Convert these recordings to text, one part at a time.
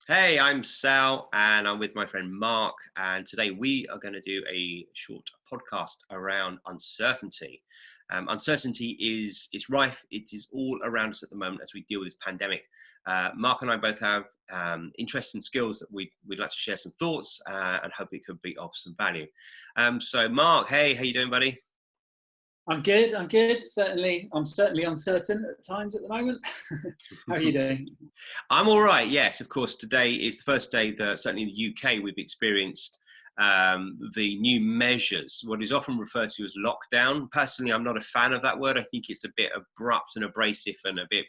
Hey, I'm Sal, and I'm with my friend Mark. And today we are going to do a short podcast around uncertainty. Uncertainty is rife. It is all around us at the moment as we deal with this pandemic. Mark and I both have interests and skills that we'd like to share some thoughts and hope it could be of some value. So, Mark, hey, how you doing, buddy? I'm good. I'm good. I'm certainly uncertain at times at the moment. How are you doing? I'm all right. Yes, of course. Today is the first day that certainly in the UK we've experienced the new measures, what is often referred to as lockdown. Personally, I'm not a fan of that word. I think it's a bit abrupt and abrasive and a bit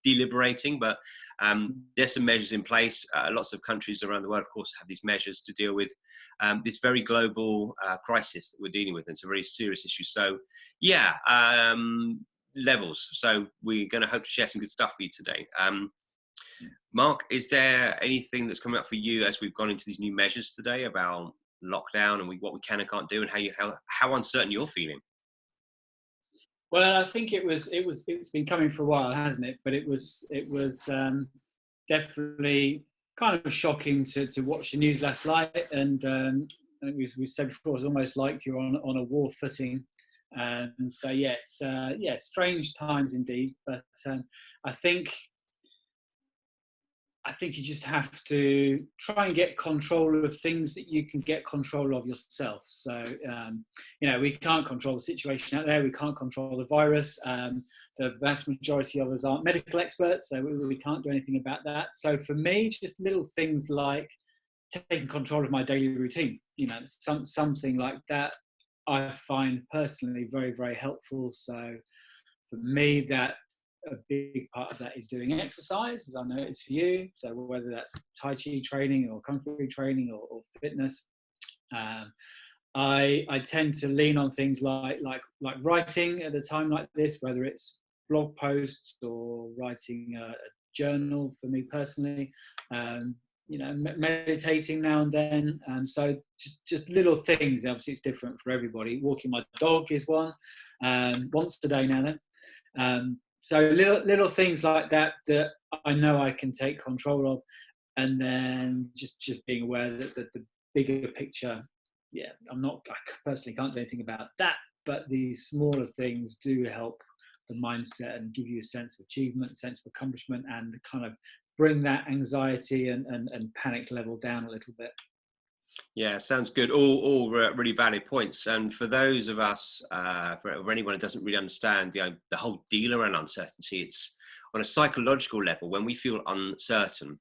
deliberating. But there's some measures in place. Lots of countries around the world, of course, have these measures to deal with this very global crisis that we're dealing with. And it's a very serious issue. So, yeah. Levels. So we're going to hope to share some good stuff for you today. Mark, is there anything that's coming up for you as we've gone into these new measures today about lockdown and what we can and can't do, and how uncertain you're feeling? Well, I think it's been coming for a while, hasn't it? But it was definitely kind of shocking to watch the news last night, and I think we said before, it's almost like you're on a war footing. So yeah, it's strange times indeed. But I think you just have to try and get control of things that you can get control of yourself. So we can't control the situation out there. We can't control the virus. The vast majority of us aren't medical experts, so we can't do anything about that. So for me, just little things like taking control of my daily routine. Something like that I find personally very, very helpful. So for me, that a big part of that is doing exercise, as I know it's for you. So whether that's Tai Chi training or Kung Fu training or fitness, I tend to lean on things like writing at a time like this, whether it's blog posts or writing a journal for me personally. Meditating now and then. So just little things. Obviously, it's different for everybody. Walking my dog is one, once a day now then. So little things like that I know I can take control of, and then just being aware that the bigger picture. Yeah, I personally can't do anything about that, but these smaller things do help the mindset and give you a sense of achievement, sense of accomplishment, and kind of bring that anxiety and panic level down a little bit. Yeah, sounds good. All really valid points. And for those of us, for anyone who doesn't really understand the whole deal around uncertainty, it's on a psychological level. When we feel uncertain,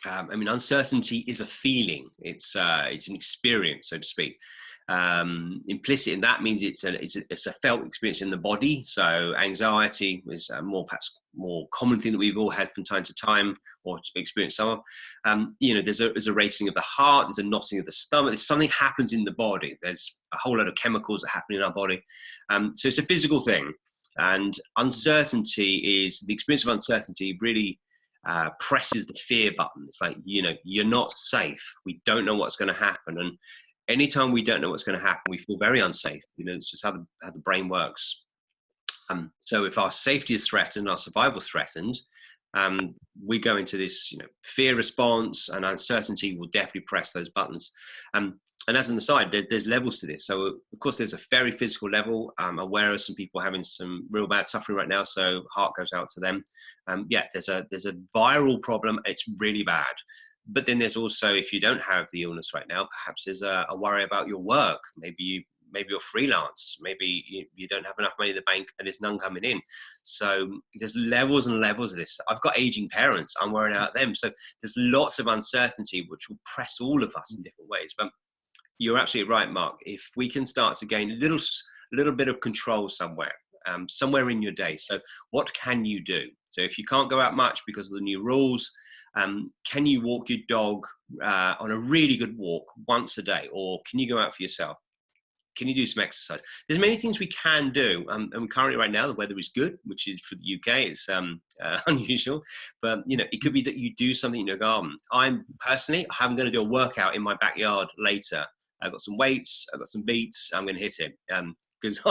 uncertainty is a feeling. It's an experience, so to speak. Implicit in that means it's a felt experience in the body. So anxiety is perhaps more common thing that we've all had from time to time or experienced some of. There's a racing of the heart, there's a knotting of the stomach, there's something happens in the body. There's a whole lot of chemicals that happen in our body. So it's a physical thing. And uncertainty is the experience of uncertainty really presses the fear button. It's like, you're not safe. We don't know what's going to happen. And anytime we don't know what's going to happen, we feel very unsafe. It's just how the brain works. So if our safety is threatened, our survival is threatened, we go into this, fear response, and uncertainty will definitely press those buttons. And as an aside, there's levels to this. So of course, there's a very physical level. I'm aware of some people having some real bad suffering right now, so heart goes out to them. There's a viral problem. It's really bad. But then there's also, if you don't have the illness right now, perhaps there's a worry about your work. Maybe you're freelance. Maybe you don't have enough money in the bank and there's none coming in. So there's levels and levels of this. I've got aging parents. I'm worried about them. So there's lots of uncertainty, which will press all of us in different ways. But you're absolutely right, Mark. If we can start to gain a little bit of control somewhere in your day. So what can you do? So if you can't go out much because of the new rules, can you walk your dog on a really good walk once a day? Or can you go out for yourself? Can you do some exercise? There's many things we can do. And currently right now, the weather is good, which is for the UK, it's unusual. But, it could be that you do something in your garden. I'm going to do a workout in my backyard later. I've got some weights, I've got some beats, I'm going to hit it because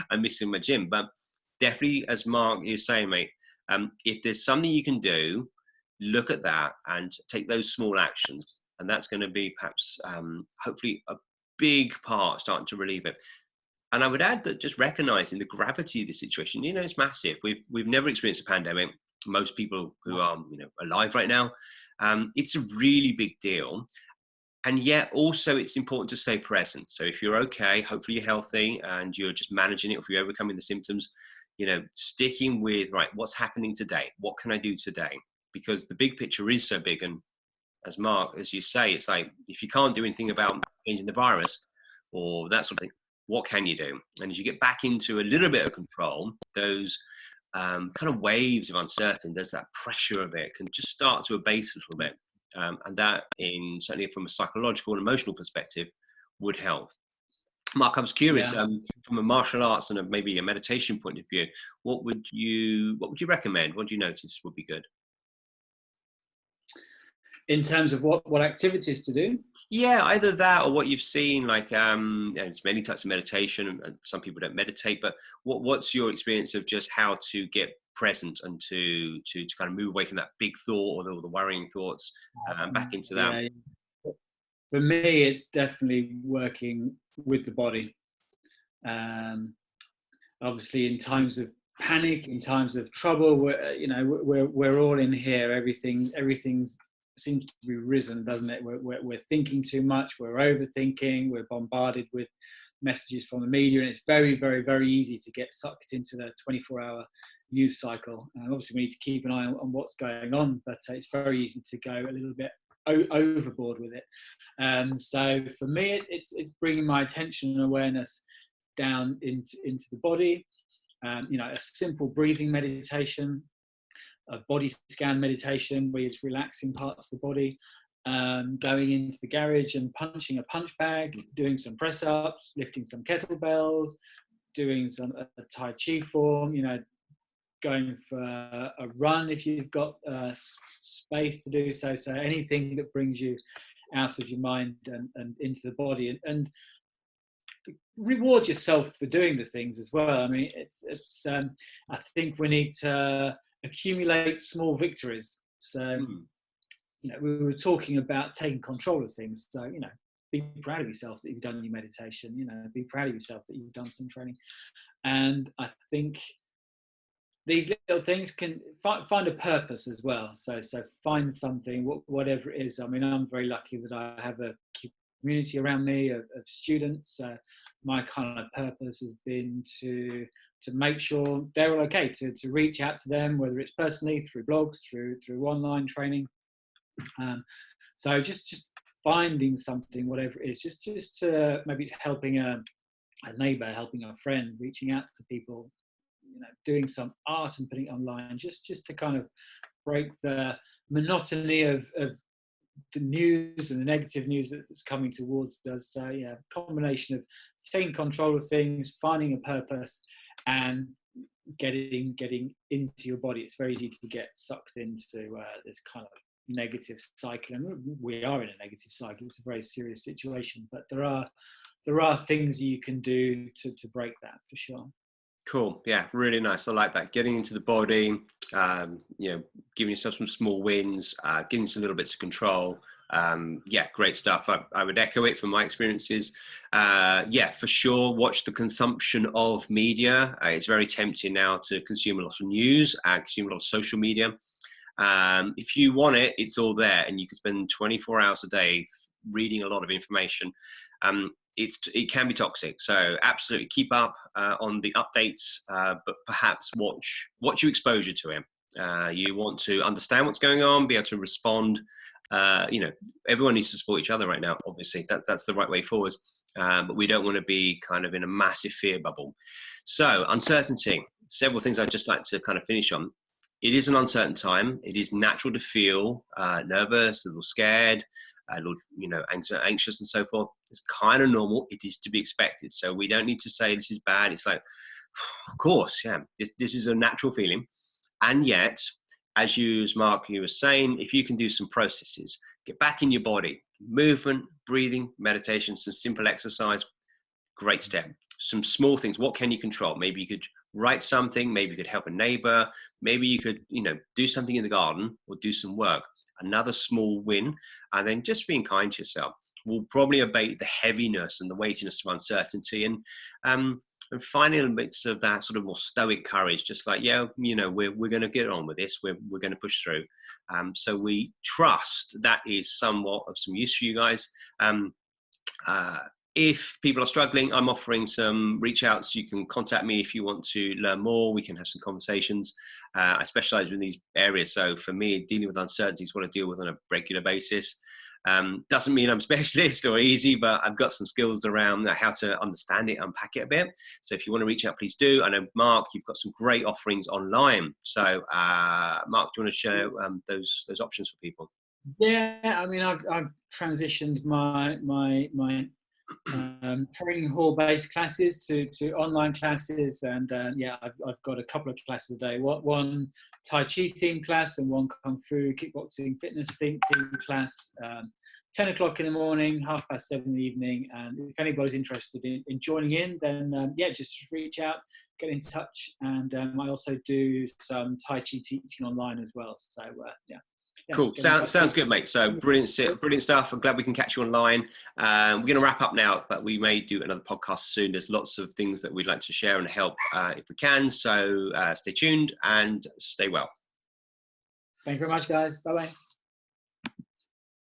I'm missing my gym. But definitely, as Mark is saying, mate, if there's something you can do, look at that and take those small actions. And that's going to be perhaps, hopefully, a big part starting to relieve it. And I would add that just recognizing the gravity of the situation, it's massive. We've never experienced a pandemic. Most people who are, alive right now, it's a really big deal. And yet also it's important to stay present. So if you're okay, hopefully you're healthy and you're just managing it, if you're overcoming the symptoms, sticking with, right, what's happening today? What can I do today? Because the big picture is so big. And as Mark, as you say, it's like, if you can't do anything about changing the virus or that sort of thing, what can you do? And as you get back into a little bit of control, those kind of waves of uncertainty, there's that pressure of it can just start to abate a little bit. And that, certainly from a psychological and emotional perspective, would help. Mark, I was curious, from a martial arts and maybe a meditation point of view, what would you recommend? What do you notice would be good? In terms of what activities to do? Yeah, either that or what you've seen, like there's many types of meditation, and some people don't meditate, but what's your experience of just how to get present and to kind of move away from that big thought or the worrying thoughts back into that? Yeah. For me, it's definitely working with the body. Obviously, in times of panic, in times of trouble, we're all in here. Everything seems to be risen, doesn't it? We're thinking too much. We're overthinking. We're bombarded with messages from the media, and it's very, very, very easy to get sucked into the 24-hour news cycle. And obviously, we need to keep an eye on what's going on, but it's very easy to go a little bit overboard with it. So for me, it's bringing my attention and awareness down into the body. A simple breathing meditation, a body scan meditation where it's relaxing parts of the body, going into the garage and punching a punch bag, doing some press ups, lifting some kettlebells, doing some a Tai Chi form, going for a run if you've got space to do so. So anything that brings you out of your mind and into the body, and reward yourself for doing the things as well. I mean, it's I think we need to accumulate small victories. So, we were talking about taking control of things. So, be proud of yourself that you've done your meditation, be proud of yourself that you've done some training. And I think these little things can find a purpose as well. So find something, whatever it is. I mean, I'm very lucky that I have a community around me of students. My kind of purpose has been to make sure they're all okay, to reach out to them, whether it's personally, through blogs, through online training. So just finding something, whatever it is, just to maybe helping a neighbour, helping a friend, reaching out to people, doing some art and putting it online, just to kind of break the monotony of the news and the negative news that's coming towards us. Combination of taking control of things, finding a purpose, and getting into your body. It's very easy to get sucked into this kind of negative cycle, and we are in a negative cycle. It's a very serious situation, but there are things you can do to break that, for sure. Cool. Yeah, really nice. I like that. Getting into the body, giving yourself some small wins, getting some little bits of control. Great stuff. I would echo it from my experiences. For sure. Watch the consumption of media. It's very tempting now to consume a lot of news and consume a lot of social media. If you want it, it's all there, and you can spend 24 hours a day reading a lot of information. It can be toxic. So absolutely keep up on the updates, but perhaps watch your exposure to it. You want to understand what's going on, be able to respond. Everyone needs to support each other right now. Obviously, that's the right way forward. But we don't want to be kind of in a massive fear bubble. So uncertainty, several things I'd just like to kind of finish on. It is an uncertain time. It is natural to feel nervous, a little scared, a little, anxious and so forth. It's kind of normal. It is to be expected. So we don't need to say this is bad. It's like, of course, yeah, this is a natural feeling. And yet, as Mark, you were saying, if you can do some processes, get back in your body, movement, breathing, meditation, some simple exercise, great step. Some small things. What can you control? Maybe you could write something, maybe you could help a neighbor, maybe you could, do something in the garden or do some work. Another small win, and then just being kind to yourself will probably abate the heaviness and the weightiness of uncertainty, and finding a mix of that sort of more stoic courage, just like, we're going to get on with this. We're going to push through. So we trust that is somewhat of some use for you guys. If people are struggling, I'm offering some reach outs. You can contact me if you want to learn more. We can have some conversations. I specialize in these areas. So for me, dealing with uncertainty is what I deal with on a regular basis. Doesn't mean I'm a specialist or easy, but I've got some skills around how to understand it, unpack it a bit. So if you want to reach out, please do. I know, Mark, you've got some great offerings online. So Mark, do you want to share those options for people? Yeah, I mean, I've transitioned my training hall based classes to online classes, and I've got a couple of classes a day. One Tai Chi theme class and one Kung Fu kickboxing fitness theme class. 10 o'clock in the morning, 7:30 in the evening. And if anybody's interested in joining in, then just reach out, get in touch. And I also do some Tai Chi teaching online as well. So cool. Sounds good, mate. So brilliant stuff. I'm glad we can catch you online. We're going to wrap up now, but we may do another podcast soon. There's lots of things that we'd like to share and help if we can. So stay tuned and stay well. Thank you very much, guys. Bye-bye.